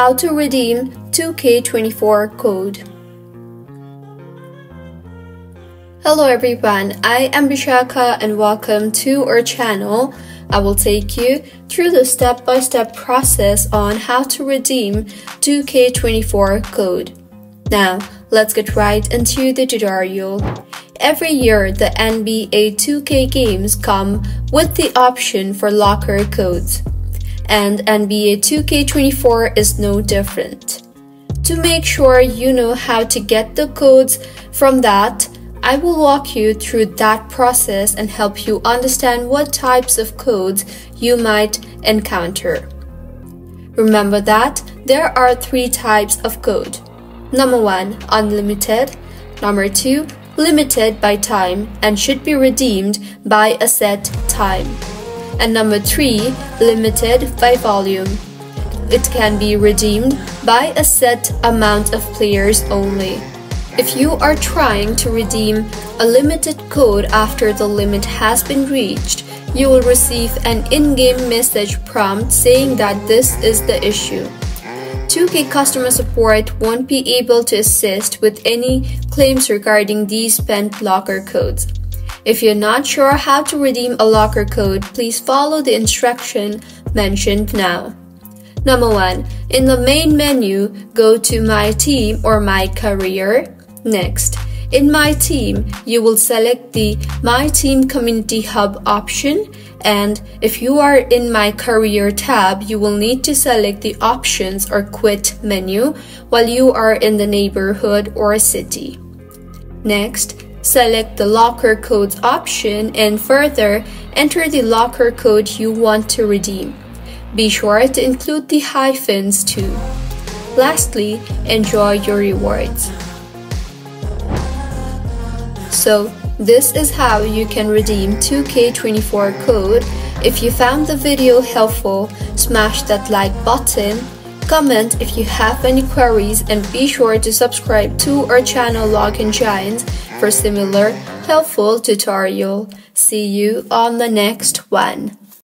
how to redeem 2K24 code. Hello everyone, I am Bishaka and welcome to our channel. I will take you through the step-by-step process on how to redeem 2K24 code. Now, let's get right into the tutorial. Every year, the NBA 2K games come with the option for locker codes, and NBA 2K24 is no different. To make sure you know how to get the codes from that, I will walk you through that process and help you understand what types of codes you might encounter. Remember that there are 3 types of code. Number 1, unlimited. Number 2, limited by time and should be redeemed by a set time. And number 3, limited by volume. It can be redeemed by a set amount of players only. If you are trying to redeem a limited code after the limit has been reached, you will receive an in-game message prompt saying that this is the issue. 2K customer support won't be able to assist with any claims regarding these spent locker codes. If you're not sure how to redeem a locker code, please follow the instruction mentioned now. Number 1. In the main menu, go to My Team or My Career. Next, in My Team, you will select the My Team Community Hub option, and if you are in My Career tab, you will need to select the Options or Quit menu while you are in the neighborhood or city. Next, select the Locker Codes option and further enter the locker code you want to redeem. Be sure to include the hyphens too. Lastly, enjoy your rewards. So, this is how you can redeem 2K24 code. If you found the video helpful, smash that like button, comment if you have any queries, and be sure to subscribe to our channel Login Giants for similar helpful tutorial. See you on the next one.